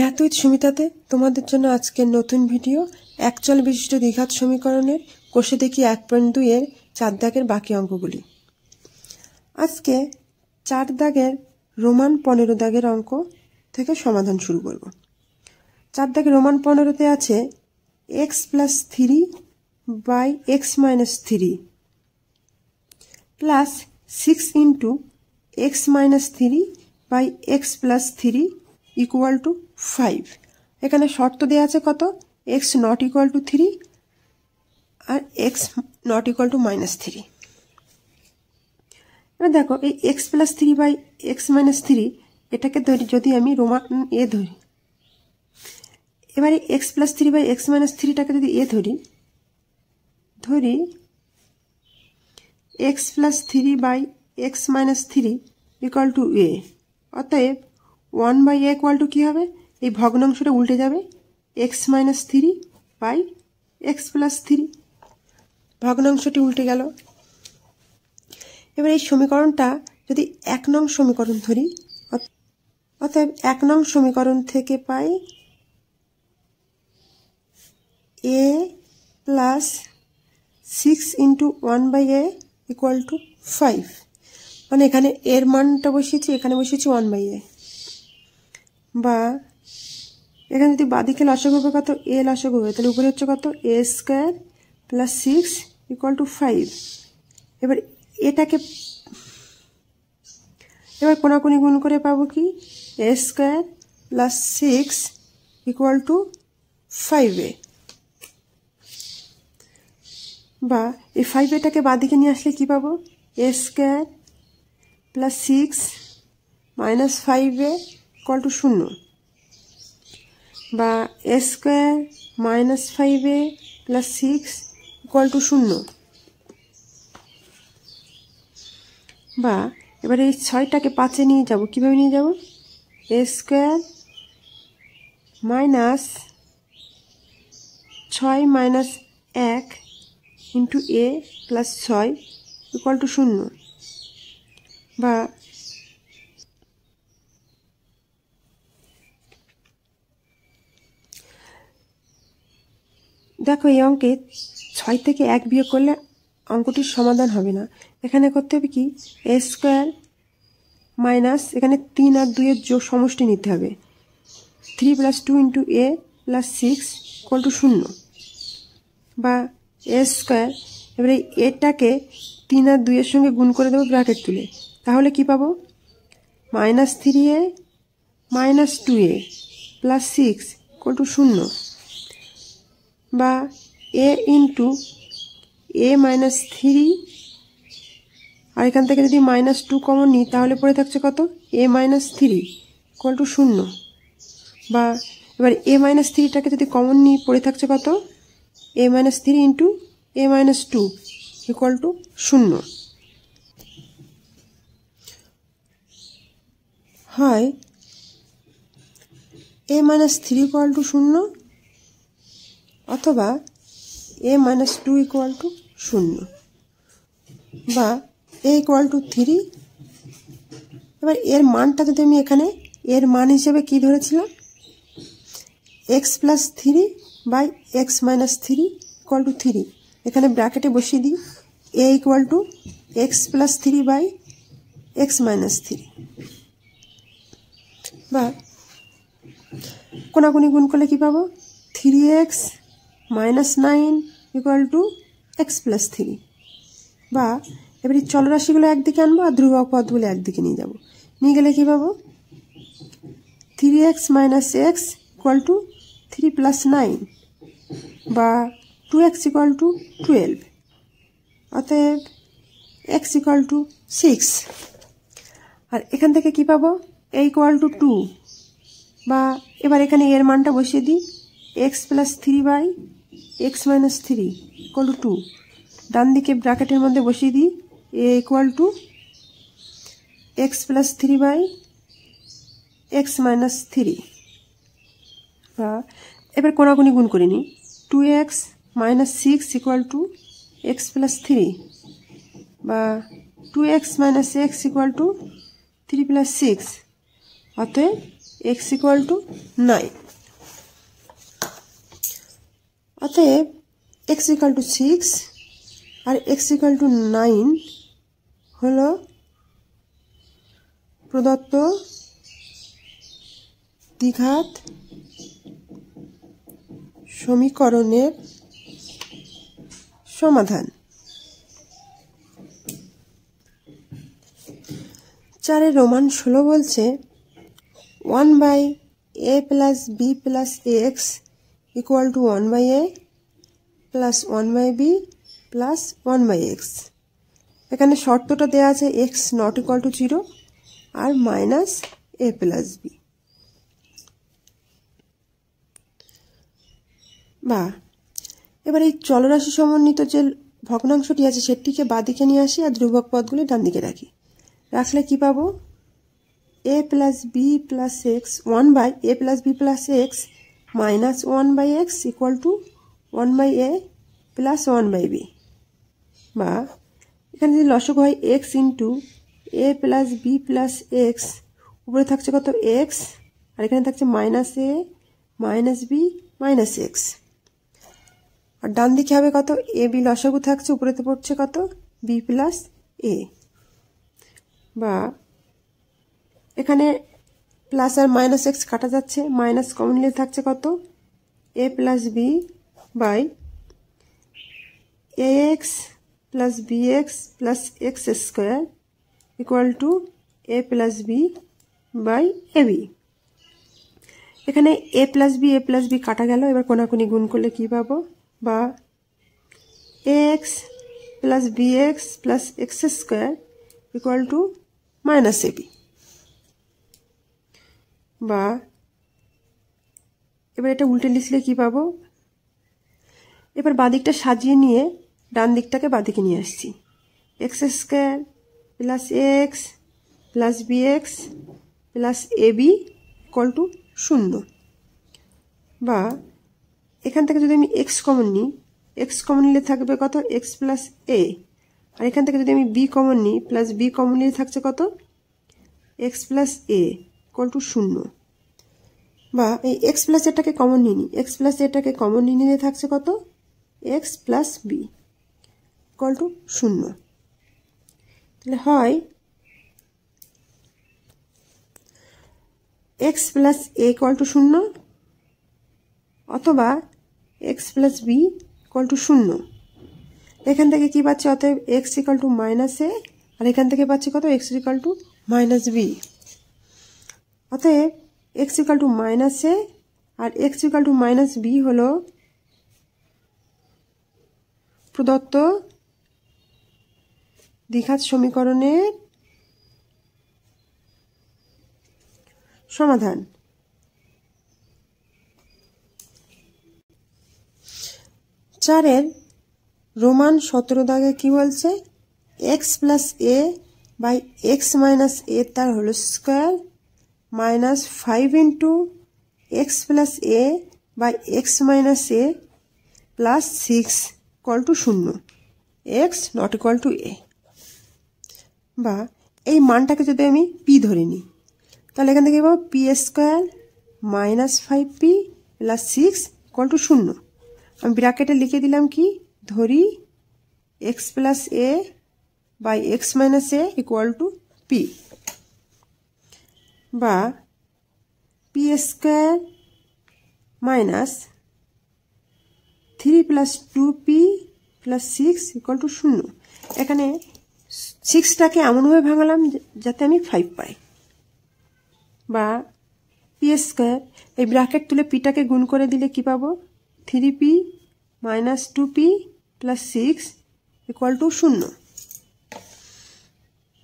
Math with সুমিতাতে তোমাদের জন্য আজকের নতুন ভিডিও একচল বিশিষ্ট দ্বিঘাত সমীকরণের কষে দেখি 1.2 এর 4 দাগের বাকি অঙ্কগুলি। আজকে 4 দাগের রোমান 15 দাগের অঙ্ক থেকে সমাধান শুরু করব। 4 দাগের রোমান 15তে আছে x + 3 by x - 3 plus 6 into x - 3 by x plus 3 equal to 5। এখানে শর্ত দেয়া আছে কত, x not equal to 3 R x not equal to -3। এবার দেখো এই x plus 3 by x - 3 এটাকে ধরি, যদি আমি রোমান a ধরি, এবারে x plus 3 by x - 3 টাকে যদি a ধরি x plus 3 by x - 3 equal to a, অতএব 1 by a equal to কি হবে, এই ভগ্নাংশটা উল্টে যাবে, x - 3 by x plus 3, ভগ্নাংশটি উল্টে গেল। এবার এই সমীকরণটা যদি 1 নং সমীকরণ ধরি, অতএব 1 নং সমীকরণ থেকে পাই a plus 6 into 1 by a equal to 5, মানে এখানে এর মানটা বসিয়েছি, এখানে বসিয়েছি 1 by a, বা এখানে যদি বাদিকে লসাগু হবে কত, a লসাগু হবে, তাহলে উপরে হচ্ছে কত, a square plus 6 equal two 5। এবার এটাকে এবার কোনাকুনি গুণ করে পাবো কি, a square plus 6 equal two 5a, বা এই 5aটাকে বাদিকে নিয়ে আসলে কি পাবো, a square plus 6 minus 5a equal to 0, বা a square minus 5a plus 6 equal to 0, বা এবারে এই 6টাকে 5-এ নিয়ে যাব, কিভাবে নিয়ে যাব, a square minus 6 minus 1 into a plus 6 equal to 0, বা দেখো এই অঙ্কে 6 থেকে 1 বিয়োগ করলে অঙ্কটির সমাধান হবে না। এখানে করতে হবে কি, a স্কয়ার মাইনাস, এখানে 3 আর 2 এর যোগ সমষ্টি নিতে হবে, 3 plus 2 into a plus 6 equal to 0, বা a স্কয়ার, এবারে এটাকে 3 আর 2 এর সঙ্গে গুণ করে দেবো ব্র্যাকেট তুলে, তাহলে কি পাবো, minus 3a minus 2a plus 6 equal to 0, বা a ইন্টু a মাইনাস 3, আর এখান থেকে যদি -2 কমন নিই তাহলে পড়ে থাকছে কত, a মাইনাস 3 ইকুয়াল টু 0, বা এবার a মাইনাস 3টাকে যদি কমন নিই পড়ে থাকছে কত, a minus 3 into a minus 2 equal to 0। হয় a মাইনাস 3 ইকুয়াল টু 0, অথবা a মাইনাস 2 ইকুয়াল টু 0, বা a ইকুয়াল টু 3। এবার এর মানটা যদি আমি এখানে এর মান হিসেবে কি ধরেছিলাম, x plus 3 by x minus 3 equal to 3, এখানে ব্র্যাকেটে বসিয়ে দিই a equal to x plus 3 by x minus 3, বা কোনাকুনি গুণ করলে কি পাবো, 3x minus 9 equal to x plus 3, বা এবার এই চলরাশিগুলো একদিকে আনবো আর ধ্রুবক পদগুলো একদিকে নিয়ে যাব, নিয়ে গেলে কি পাবো, 3x minus x equal to 3 plus 9, বা 2x ইকুয়াল টু 12, অতএব x ইকুয়াল টু 6। আর এখান থেকে কি পাবো, a ইকুয়াল টু 2, বা এবার এখানে এর মানটা বসিয়ে দিই, x plus 3 by x minus 3 equal to 2, ডান দিকে ব্র্যাকেটের মধ্যে বসিয়ে দিই a equal to x plus 3 by x minus 3, বা এবার কোনাকুনি গুণ করে নিই, 2x minus 6 equal to x plus 3, বা 2x minus x equal to 3 plus 6, অতএব x ইকুয়াল টু 9। অতএব x ইকুয়াল টু 6 আর x ইকুয়াল টু 9 হলো প্রদত্ত দ্বিঘাত সমীকরণের সমাধান। 4 রোমান 16 বলছে 1/a plus b plus x equal to 1/a plus 1/b plus 1/x। এখানে শর্তটা দেওয়া আছে x not equal to 0 R minus a plus b। বা এবার এই চলরাশি সমন্বিত যে ভগ্নাংশটি আছে সেটিকে বাঁদিকে নিয়ে আসি আর ধ্রুবক পদগুলি ডান দিকে রাখি। রাখলে কি পাবো? a plus b plus x 1/a plus b plus x minus 1/x equal to 1/a plus 1/b। বা এখানে যদি লসগু হয় x into a plus b plus x, উপরে থাকছে কত x আর এখানে থাকছে minus a minus b minus x, আর ডান দিকে হবে কত a b লসগু থাকছে, উপরেতে পড়ছে কত b প্লাস a। বা এখানে প্লাস আর মাইনাস এক্স কাটা যাচ্ছে, মাইনাস কমন নিলে থাকছে কত a plus B by A X plus B x plus X square equal to a plus B by A B. এখানে a প্লাস বি কাটা গেল, এবার কোনাকুনি গুণ করলে কি পাবো? বা A X plus B x plus X square equal to minus A B. বা এবার এটা উল্টে লিখলে কি পাবো? এবার বাঁদিকটা সাজিয়ে নিয়ে ডান দিকটাকে বাঁদিকে নিয়ে আসছি। X square plus x plus B x plus a b equal to 0। বা এখান থেকে যদি আমি এক্স কমন নিই, এক্স কমন নিলে থাকবে কত এক্স প্লাস এ, আর এখান থেকে যদি আমি বি কমন নিই প্লাস বি কমন নিলে থাকছে কত X plus A equal to 0। বা এই এক্স প্লাস এটাকে কমন নিয়ে নিই, এক্স প্লাস এটাকে কমন নিয়ে নিলে থাকছে কত X plus B equal to 0। তাহলে হয় X plus A equal to 0 অথবা X plus B equal to 0। এখান থেকে কি পাচ্ছি? অতএব X equal to minus A, আর এখান থেকে পাচ্ছি কত X equal to minus B. অতএব X equal to minus A আর X equal to minus B হলো প্রদত্ত দ্বিঘাত সমীকরণের সমাধান। চারের রোমান 17 দাগে কি বলছে? X plus A by X minus A তার whole square minus 5 into X plus A by X minus A plus 6 equal to 0, X not equal to A. বা এই মানটাকে যদি আমি পি ধরে নিই তাহলে এখান থেকে পাবো P square minus 5p plus 6 equal to 0। আমি ব্র্যাকেটে লিখে দিলাম কি ধরি X plus A by X minus A equal to P. বা P square minus 3 plus 2p plus 6 equal to 0। এখানে 6টাকে এমনভাবে ভাঙালাম যাতে আমি 5 পাই। বা পি স্কোয়ার এই ব্র্যাকেট তুলে পিটাকে গুণ করে দিলে কি পাবো? 3p minus 2p plus 6 equal to 0।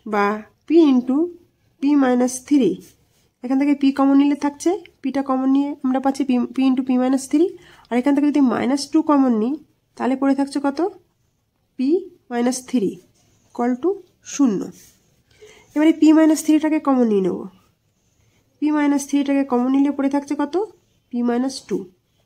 বা পি ইন্টু পি মাইনাস 3, এখান থেকে পি কমন নিলে থাকছে, পিটা কমন নিয়ে আমরা পাচ্ছি পি ইন্টু পি মাইনাস 3, আর এখান থেকে যদি মাইনাস 2 কমন নিই তাহলে পড়ে থাকছে কত পি মাইনাস 3 ইকুয়াল টু 0। এবারে পি মাইনাস 3টাকে কমন নিয়ে নেব, পি মাইনাস 3টাকে কমন নিলে পড়ে থাকছে কত পি মাইনাস 2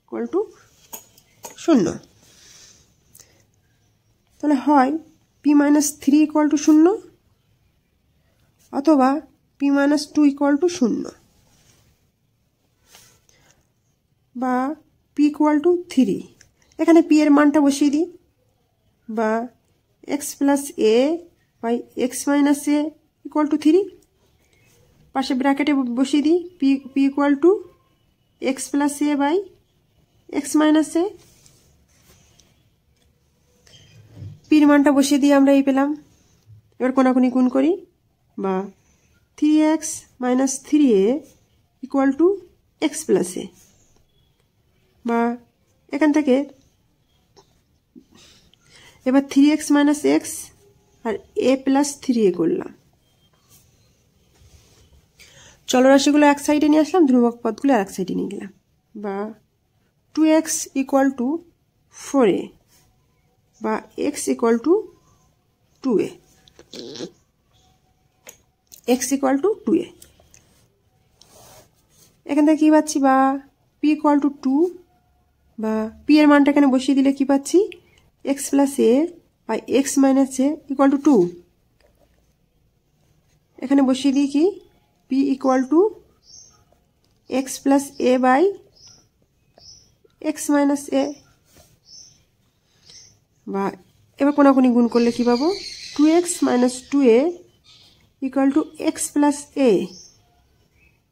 ইকুয়াল টু 0। তাহলে হয় পি মাইনাস 3 ইকুয়াল টু 0 অথবা পি মাইনাস 2 ইকুয়াল টু 0। বা পি ইকুয়াল টু 3। এখানে পি এর মানটা বসিয়ে দিই, বা X plus A by X minus A equal to 3। পাশে ব্র্যাকেটে বসিয়ে দিই P equal to X plus A by X minus A. পির মানটা বসিয়ে দিয়ে আমরা এই পেলাম। এবার কোনাকুনি গুণ করি, বা 3x minus 3a equal to X plus A, বা এখান থেকে এবার 3x মাইনাস এক্স আর a প্লাস 3a করলাম। চলরাশিগুলো এক সাইডে নিয়ে আসলাম, ধ্রুবক পদগুলো এক সাইডে নিয়ে গেলাম, বা 2x ইকুয়াল টু 4a, বা x equal to 2a, x equal to 2a। এখান থেকে কি পাচ্ছি, বা p ইকুয়াল টু 2, বা p এর মানটা এখানে বসিয়ে দিলে কি পাচ্ছি, x plus a by X minus A equal to 2। এখানে বসিয়ে দিই কি p equal to X plus A by X minus A, বা এবার কোনাকুনি গুণ করলে কি পাবো, 2x minus 2a equal to X plus A,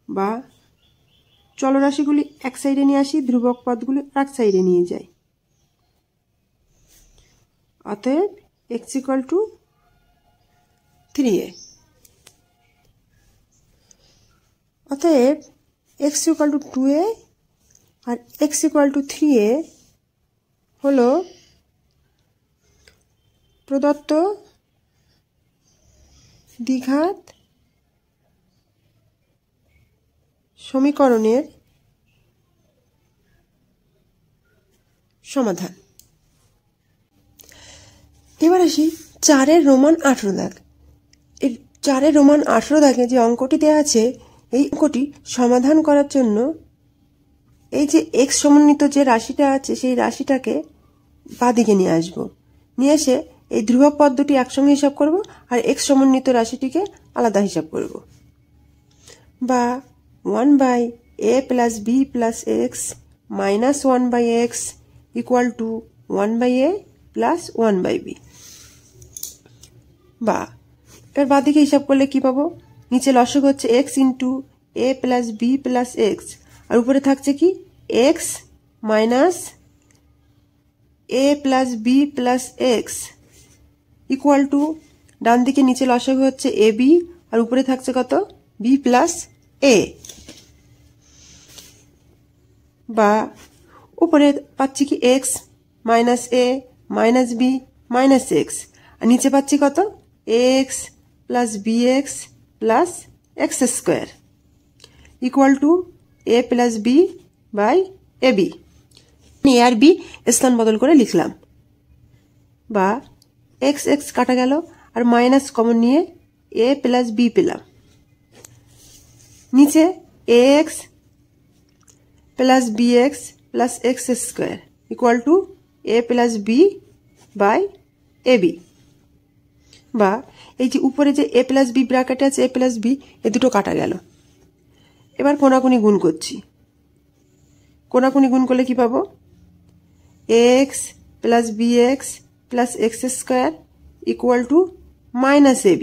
বা চলরাশিগুলি এক সাইডে নিয়ে আসি, ধ্রুবক পদগুলি এক সাইডে নিয়ে যাই। অতএব x ইকুয়াল টু 3a। অতএব x ইকুয়াল টু 2a আর x ইকুয়াল টু 3a হলো প্রদত্ত দ্বিঘাত সমীকরণের সমাধান। এবার আসি 4 রোমান 18 দাগ। এই 4 রোমান 18 দাগে যে অঙ্কটি দেওয়া আছে, এই অঙ্কটি সমাধান করার জন্য এই যে x সমন্বিত যে রাশিটা আছে সেই রাশিটাকে বাঁদিকে নিয়ে আসবো, নিয়ে এসে এই ধ্রুবক পদ দুটি একসঙ্গে হিসাব করব আর x সমন্বিত রাশিটিকে আলাদা হিসাব করব। বা 1 by a plus b plus x minus 1 by x equal to 1 by a plus 1 by b। বা এবার বাঁদিকে হিসাব করলে কি পাবো, নিচে লসক হচ্ছে x into a plus b plus X, আর উপরে থাকছে কি x minus a plus b plus X equal to, ডান দিকে নিচে লসক হচ্ছে ab আর উপরে থাকছে কত b প্লাস a। বা উপরে পাচ্ছি কি x minus a minus b minus X, আর নিচে পাচ্ছি কত x plus bx plus X square equal to a plus b by ab। A আর বি স্থান বদল করে লিখলাম। বা এক্স এক্স কাটা গেল আর মাইনাস কমন নিয়ে a প্লাস b পেলাম। নিচে ax plus bx plus X square equal to a plus b by ab। বা এই যে উপরে যে a প্লাস b ব্র্যাকেটে আছে a প্লাস b, এ দুটো কাটা গেল। এবার কোনাকুনি গুণ করছি, কোনাকুনি গুণ করলে কি পাবো, x plus bx plus X square equal to minus ab।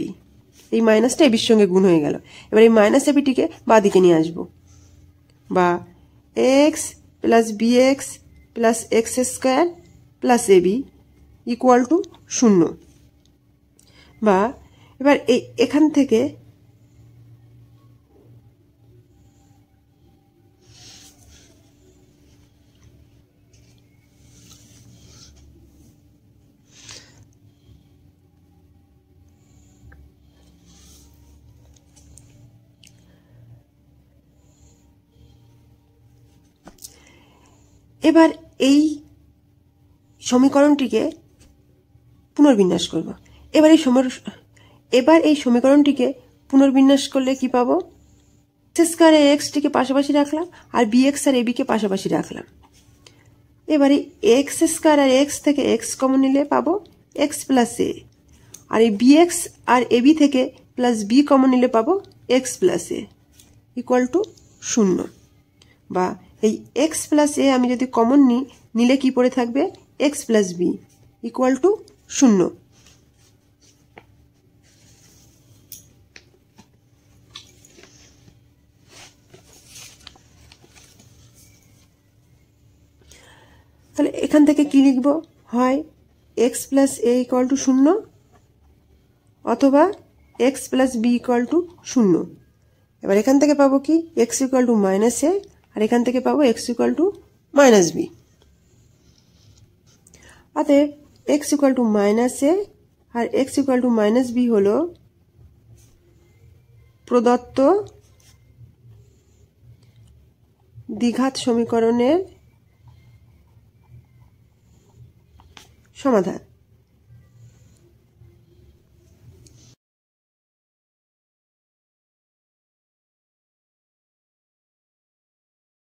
এই মাইনাসটা এবির সঙ্গে গুণ হয়ে গেল। এবার এই মাইনাস এবিটিকে বাঁদিকে নিয়ে আসবো। বা x plus bx plus X square plus ab equal to 0। বা এবার এই এখান থেকে এবার এই সমীকরণটিকে পুনর্বিন্যাস করব। এবার এই সমীকরণটিকে পুনর্বিন্যাস করলে কি পাবো, এক্স স্কয়ার এক্সটিকে পাশাপাশি রাখলাম আর বিএক্স আর এবিকে পাশাপাশি রাখলাম। এবারে এক্স স্কয়ার আর এক্স থেকে এক্স কমন নিলে পাবো এক্স প্লাস এ, আর এই বিএক্স আর এবি থেকে প্লাস বি কমন নিলে পাবো x plus A equal to 0। বা এই এক্স প্লাস এ আমি যদি কমন নিই, নিলে কি পড়ে থাকবে? X plus B equal to 0। তাহলে এখান থেকে কি লিখব? হয় X plus A equal to 0 অথবা X plus B equal to 0। এবার এখান থেকে পাবো কি? X equal to minus A, আর এখান থেকে পাবো X equal to minus B. অতএব X equal to minus A আর X equal to minus B হল প্রদত্ত দ্বিঘাত সমীকরণের সমাধান।